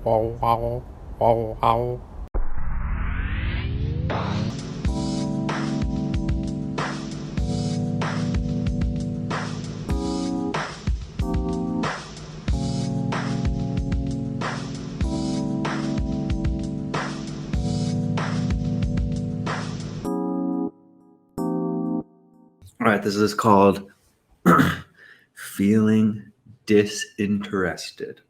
All right, this is called feeling disinterested.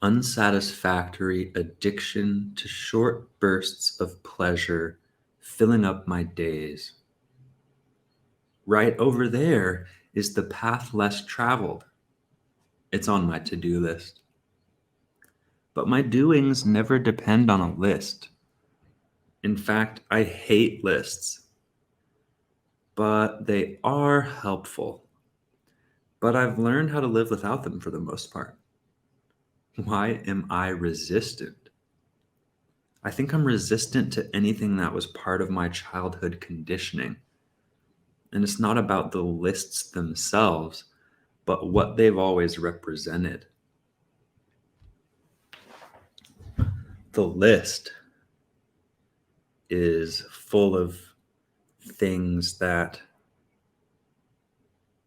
Unsatisfactory addiction to short bursts of pleasure filling up my days. Right over there is the path less traveled. It's on my to-do list. But my doings never depend on a list. In fact, I hate lists. But they are helpful. But I've learned how to live without them for the most part. Why am I resistant? I think I'm resistant to anything that was part of my childhood conditioning. And it's not about the lists themselves, but what they've always represented. The list is full of things that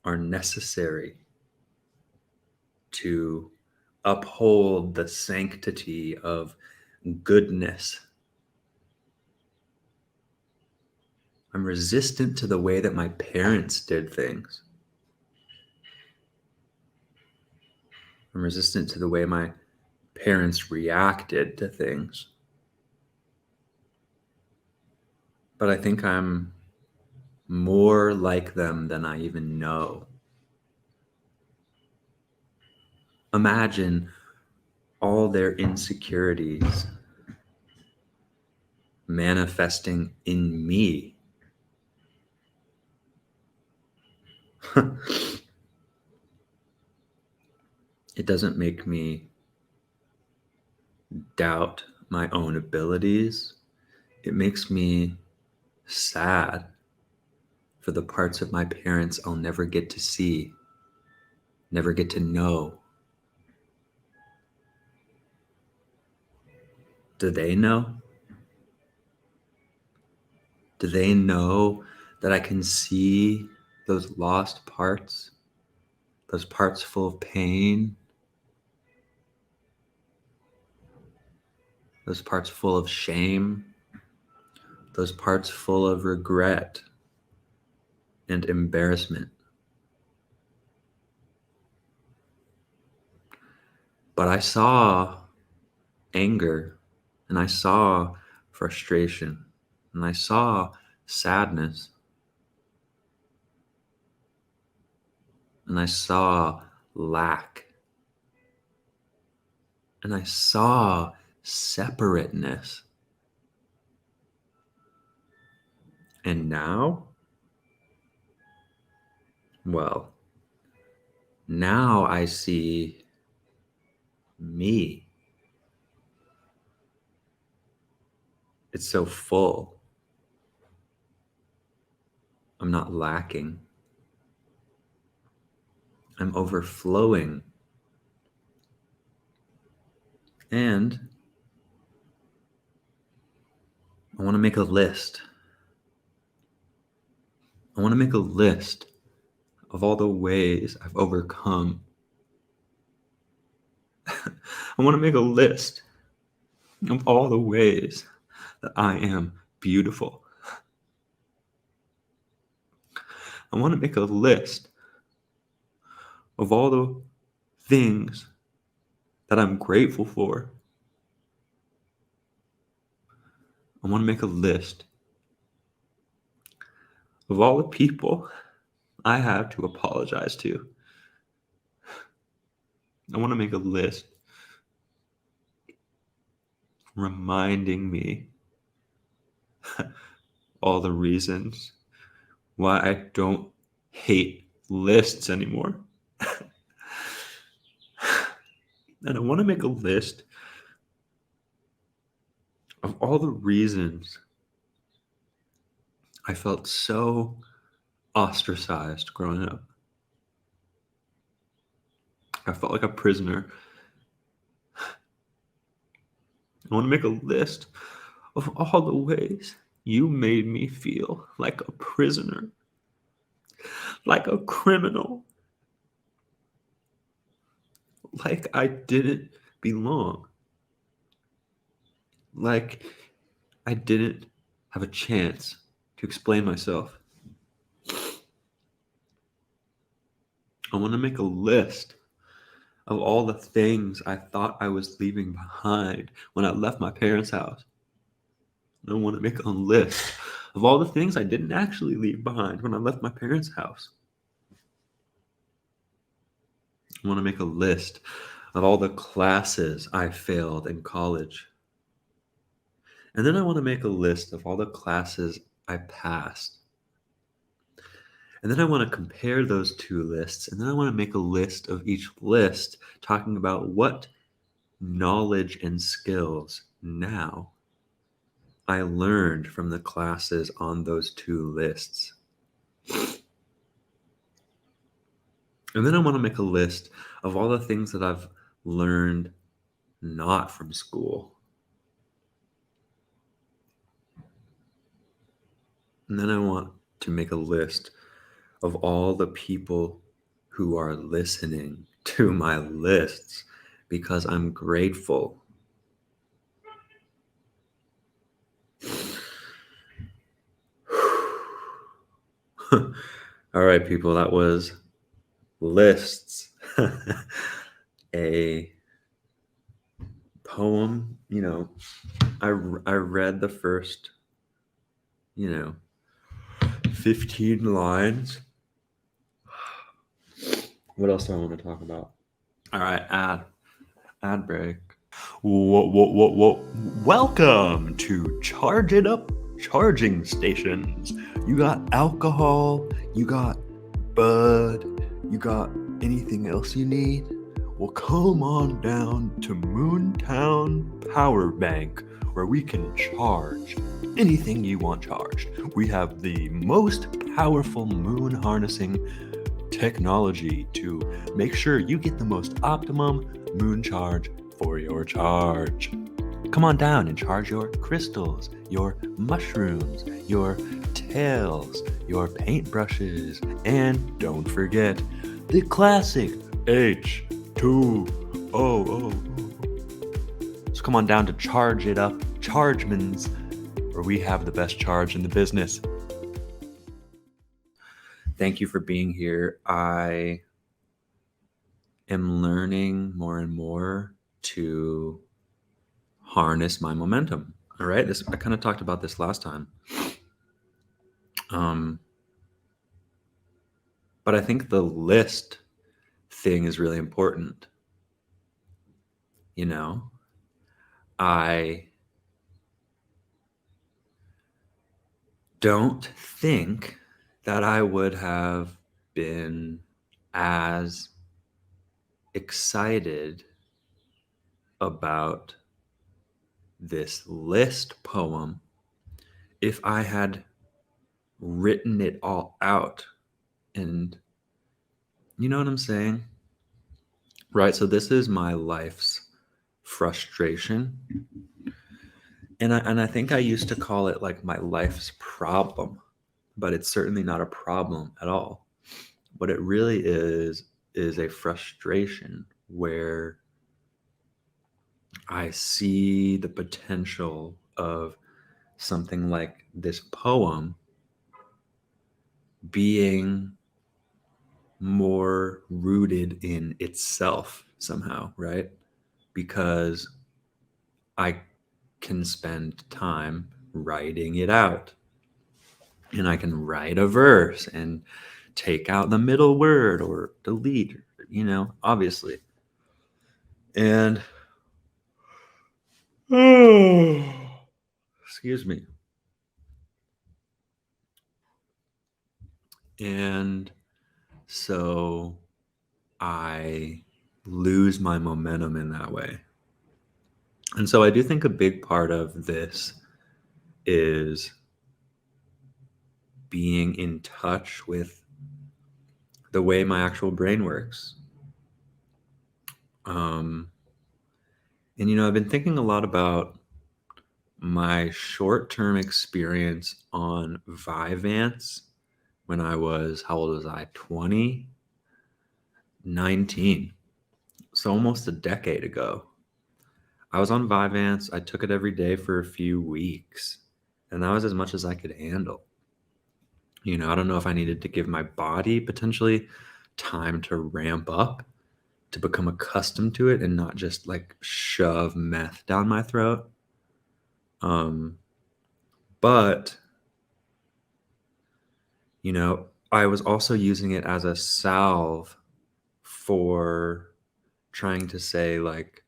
are necessary to uphold the sanctity of goodness. I'm resistant to the way that my parents did things. I'm resistant to the way my parents reacted to things. But I think I'm more like them than I even know. Imagine all their insecurities manifesting in me. It doesn't make me doubt my own abilities. It makes me sad for the parts of my parents I'll never get to see, never get to know. Do they know? Do they know that I can see those lost parts, those parts full of pain, those parts full of shame, those parts full of regret and embarrassment? But I saw anger, and I saw frustration, and I saw sadness, and I saw lack, and I saw separateness. And now, well, now I see me. It's so full. I'm not lacking. I'm overflowing. And I want to make a list. I want to make a list of all the ways I've overcome. I want to make a list of all the ways that I am beautiful. I want to make a list of all the things that I'm grateful for. I want to make a list of all the people I have to apologize to. I want to make a list reminding me all the reasons why I don't hate lists anymore. And I want to make a list of all the reasons I felt so ostracized growing up. I felt like a prisoner I want to make a list of all the ways you made me feel like a prisoner, like a criminal, like I didn't belong, like I didn't have a chance to explain myself. I want to make a list of all the things I thought I was leaving behind when I left my parents' house. I want to make a list of all the things I didn't actually leave behind when I left my parents' house. I want to make a list of all the classes I failed in college. And then I want to make a list of all the classes I passed. And then I want to compare those two lists. And then I want to make a list of each list talking about what knowledge and skills now I learned from the classes on those two lists. And then I want to make a list of all the things that I've learned not from school. And then I want to make a list of all the people who are listening to my lists because I'm grateful. All right, people, that was lists. A poem, I read the first, 15 lines. What else do I want to talk about? All right, ad break. What? Welcome to Charge It Up charging stations. You got alcohol, you got bud, you got anything else you need? Well, come on down to Moontown Power Bank, where we can charge anything you want charged. We have the most powerful moon harnessing technology to make sure you get the most optimum moon charge for your charge. Come on down and charge your crystals, your mushrooms, your tails, your paintbrushes, and don't forget the classic H2O. So come on down to Charge It Up Chargemans, where we have the best charge in the business. Thank you for being here. I am learning more and more to harness my momentum. All right. I kind of talked about this last time. But I think the list thing is really important. I don't think that I would have been as excited about this list poem if I had written it all out. And you know what I'm saying? Right. So this is my life's frustration. And I think I used to call it like my life's problem, but it's certainly not a problem at all. What it really is a frustration where I see the potential of something like this poem being more rooted in itself somehow, right? Because I can spend time writing it out. And I can write a verse and take out the middle word or delete, obviously. And excuse me. And so I lose my momentum in that way. And so I do think a big part of this is being in touch with the way my actual brain works. And I've been thinking a lot about my short-term experience on Vyvanse when I was, how old was I? 20, 19. So almost a decade ago. I was on Vyvanse. I took it every day for a few weeks, and that was as much as I could handle. I don't know if I needed to give my body potentially time to ramp up to become accustomed to it and not just like shove meth down my throat. But I was also using it as a salve for trying to say like,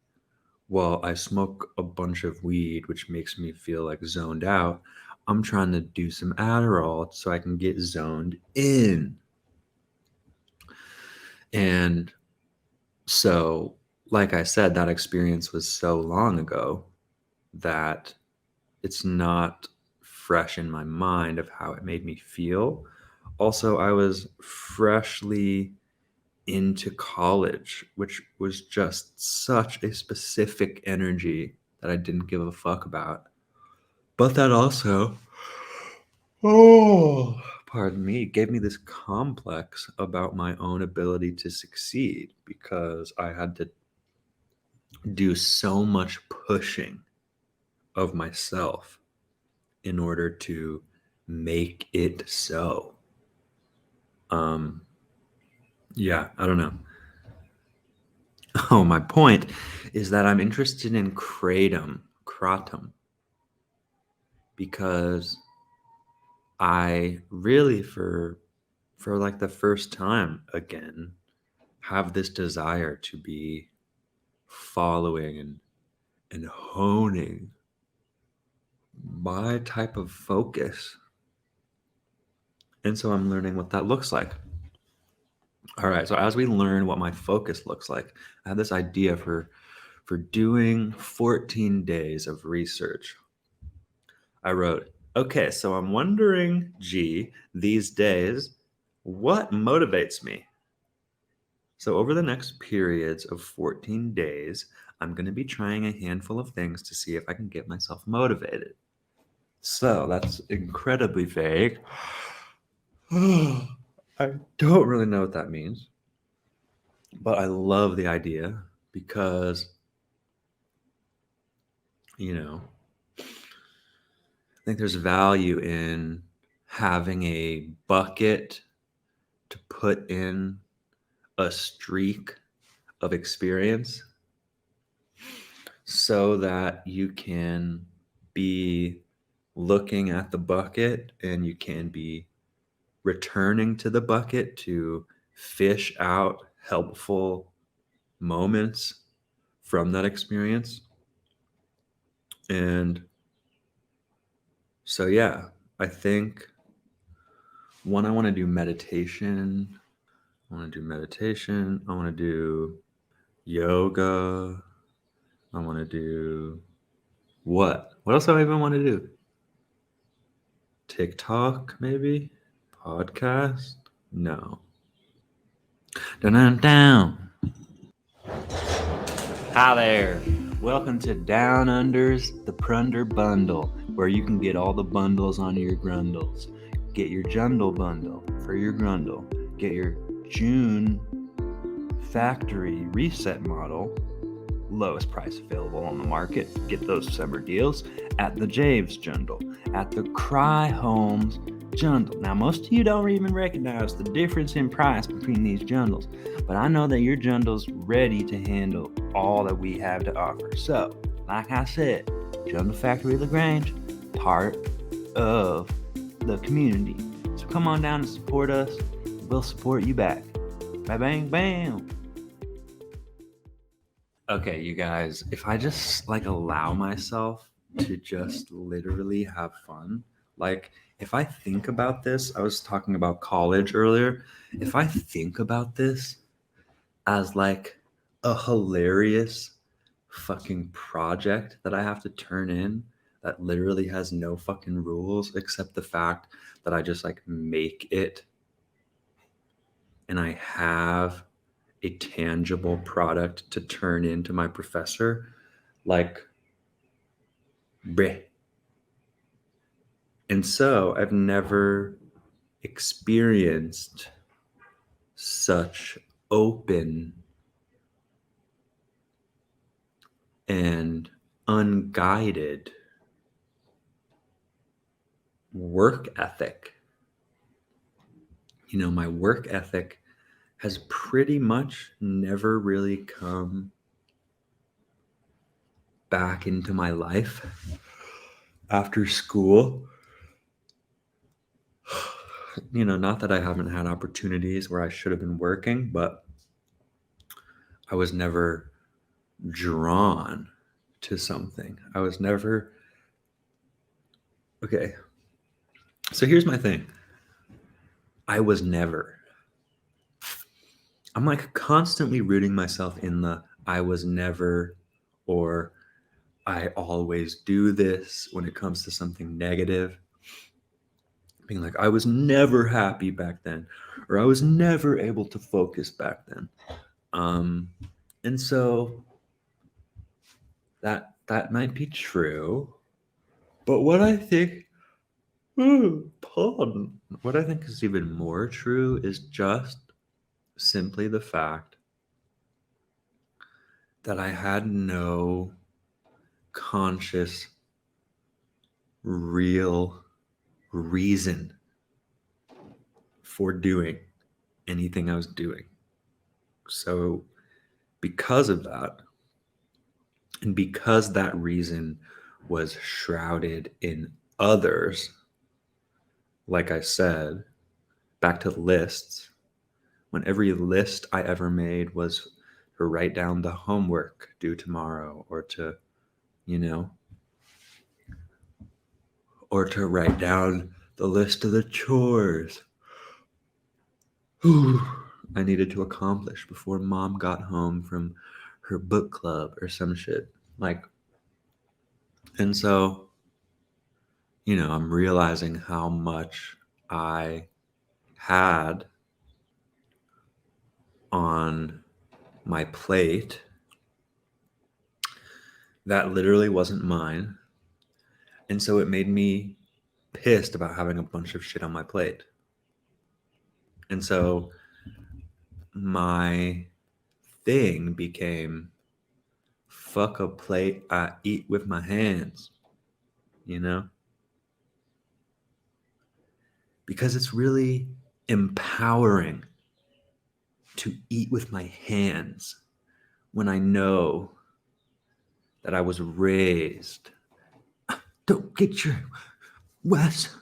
well, I smoke a bunch of weed, which makes me feel like zoned out. I'm trying to do some Adderall so I can get zoned in. And so, like I said, that experience was so long ago that it's not fresh in my mind of how it made me feel. Also, I was freshly into college, which was just such a specific energy that I didn't give a fuck about. But that also, oh, pardon me, gave me this complex about my own ability to succeed because I had to do so much pushing of myself in order to make it so. Um, yeah, I don't know. Oh, my point is that I'm interested in kratom, because I really, for like the first time again, have this desire to be following and honing my type of focus. And so I'm learning what that looks like. All right. So as we learn what my focus looks like, I have this idea for doing 14 days of research. I wrote, okay, so I'm wondering, these days, what motivates me? So over the next periods of 14 days, I'm going to be trying a handful of things to see if I can get myself motivated. So that's incredibly vague. I don't really know what that means, but I love the idea because, I think there's value in having a bucket to put in a streak of experience so that you can be looking at the bucket and you can be returning to the bucket to fish out helpful moments from that experience. And so, yeah, I think one, I want to do meditation. I want to do meditation. I want to do yoga. I want to do what? What else do I even want to do? TikTok, maybe? Podcast? No. Dun dun down. Hi there. Welcome to Down Under's The Prunder Bundle, where you can get all the bundles on your grundles. Get your Jundle bundle for your grundle. Get your June factory reset model, lowest price available on the market. Get those summer deals at the Javes Jundle, at the Cry Homes Jundle. Now, most of you don't even recognize the difference in price between these jundles, but I know that your jundle's ready to handle all that we have to offer. So, like I said, Jundle Factory LaGrange, part of the community. So come on down and support us. We'll support you back. Bang, bang, bam. Okay, you guys, if I just like allow myself to just literally have fun, like if I think about this, I was talking about college earlier. If I think about this as like a hilarious fucking project that I have to turn in that literally has no fucking rules except the fact that I just like make it and I have a tangible product to turn into my professor, like, bruh. And so I've never experienced such open and unguided work ethic. My work ethic has pretty much never really come back into my life after school. Not that I haven't had opportunities where I should have been working, but I was never drawn to something. I was never. Okay. So here's my thing. I was never. I'm like constantly rooting myself in the I was never, or I always do this when it comes to something negative. Being like, I was never happy back then, or I was never able to focus back then. And so that might be true. But what I think, pardon, what I think is even more true is just simply the fact that I had no conscious, real reason for doing anything I was doing. So, because of that, and because that reason was shrouded in others, like I said, back to lists, when every list I ever made was to write down the homework due tomorrow, or to, or to write down the list of the chores I needed to accomplish before mom got home from her book club or some shit. And so, I'm realizing how much I had on my plate that literally wasn't mine. And so it made me pissed about having a bunch of shit on my plate. And so my thing became, fuck a plate, I eat with my hands, Because it's really empowering to eat with my hands when I know that I was raised. Don't get your Wes,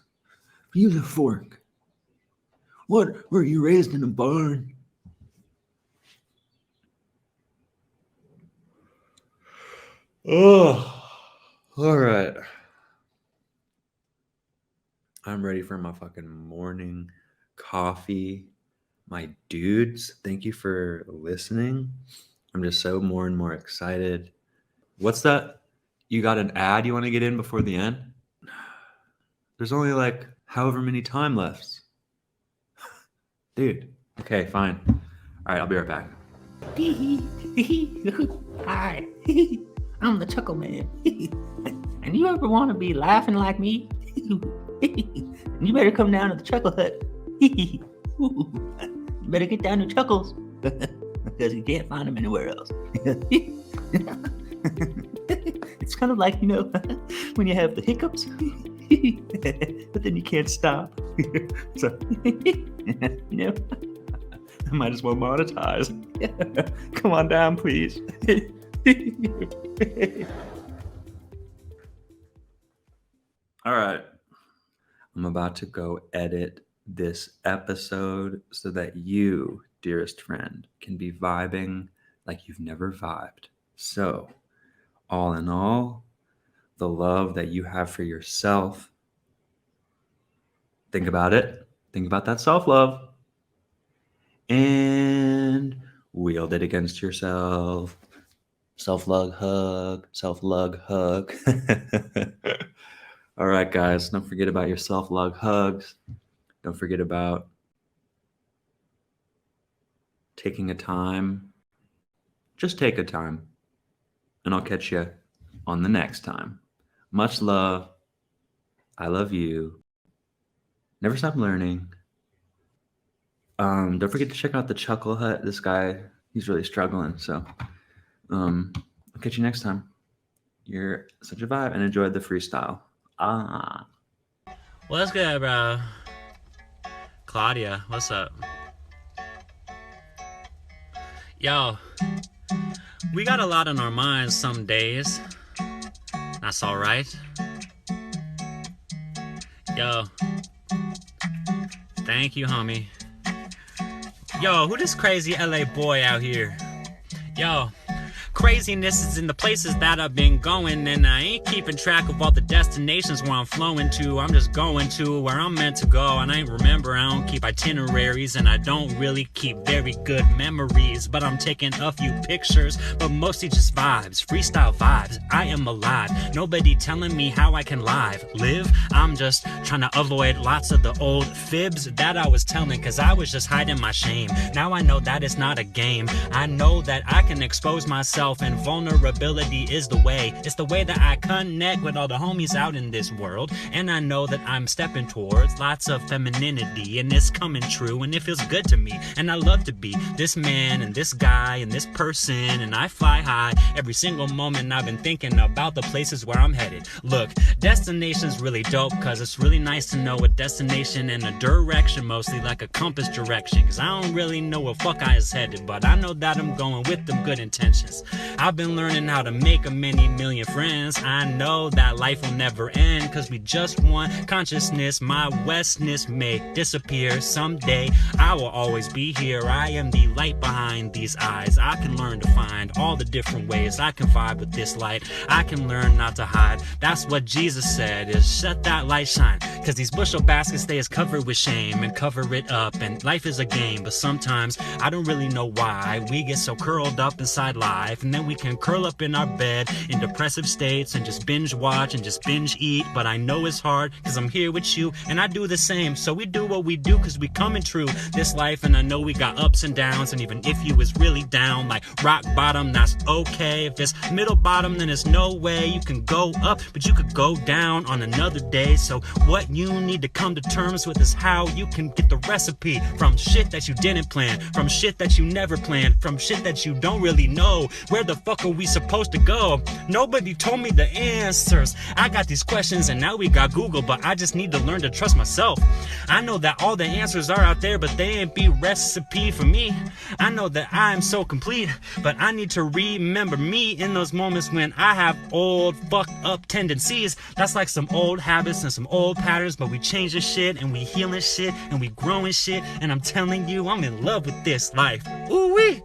use a fork. What, were you raised in a barn? Oh, all right. I'm ready for my fucking morning coffee. My dudes, thank you for listening. I'm just so more and more excited. What's that? You got an ad you want to get in before the end? There's only like however many time left. Dude. Okay, fine. All right, I'll be right back. Hi, I'm the Chuckle Man. And you ever want to be laughing like me? You better come down to the Chuckle Hut. You better get down to Chuckles, because you can't find them anywhere else. It's kind of like, when you have the hiccups, but then you can't stop. So, I might as well monetize. Come on down, please. All right. I'm about to go edit this episode so that you, dearest friend, can be vibing like you've never vibed. So, all in all, the love that you have for yourself, think about it. Think about that self-love. And wield it against yourself. Self-love hug. Self-love hug. All right, guys. Don't forget about your self-love hugs. Don't forget about taking a time. Just take a time. And I'll catch you on the next time. Much love. I love you. Never stop learning. Don't forget to check out the Chuckle Hut. This guy, he's really struggling. So, I'll catch you next time. You're such a vibe, and enjoy the freestyle. What's good, bro? Claudia, what's up? Yo, we got a lot on our minds some days. That's alright. Yo, thank you, homie. Yo, who this crazy LA boy out here? Yo, craziness is in the places that I've been going, and I ain't keeping track of all the destinations where I'm flowing to. I'm just going to where I'm meant to go, and I ain't remember, I don't keep itineraries, and I don't really keep very good memories, but I'm taking a few pictures, but mostly just vibes, freestyle vibes. I am alive, nobody telling me how I can live. I'm just trying to avoid lots of the old fibs that I was telling, cause I was just hiding my shame. Now I know that it's not a game. I know that I can expose myself, and vulnerability is the way. It's the way that I connect with all the homies out in this world, and I know that I'm stepping towards lots of femininity, and it's coming true, and it feels good to me, and I love to be this man and this guy and this person, and I fly high every single moment. I've been thinking about the places where I'm headed. Look, destination's really dope, cause it's really nice to know a destination and a direction, mostly like a compass direction, cause I don't really know where fuck I is headed, but I know that I'm going with them good intentions. I've been learning how to make a many million friends. I know that life will never end, cause we just want consciousness. My westness may disappear someday. I will always be here. I am the light behind these eyes. I can learn to find all the different ways I can vibe with this light. I can learn not to hide. That's what Jesus said, is let that light shine, cause these bushel baskets, they is covered with shame, and cover it up, and life is a game. But sometimes I don't really know why we get so curled up inside life, and then we can curl up in our bed in depressive states and just binge watch and just binge eat. But I know it's hard, cause I'm here with you, and I do the same. So we do what we do, cause we coming true this life, and I know we got ups and downs, and even if you was really down like rock bottom, that's okay. If it's middle bottom, then there's no way you can go up, but you could go down on another day. So what you need to come to terms with is how you can get the recipe from shit that you didn't plan, from shit that you never planned, from shit that you don't really know. Where the fuck are we supposed to go? Nobody told me the answers. I got these questions, and now we got Google, but I just need to learn to trust myself. I know that all the answers are out there, but they ain't be recipe for me. I know that I am so complete, but I need to remember me in those moments when I have old fucked up tendencies. That's like some old habits and some old patterns, but we changing shit, and we healing shit, and we growing shit, and I'm telling you, I'm in love with this life. Ooh wee!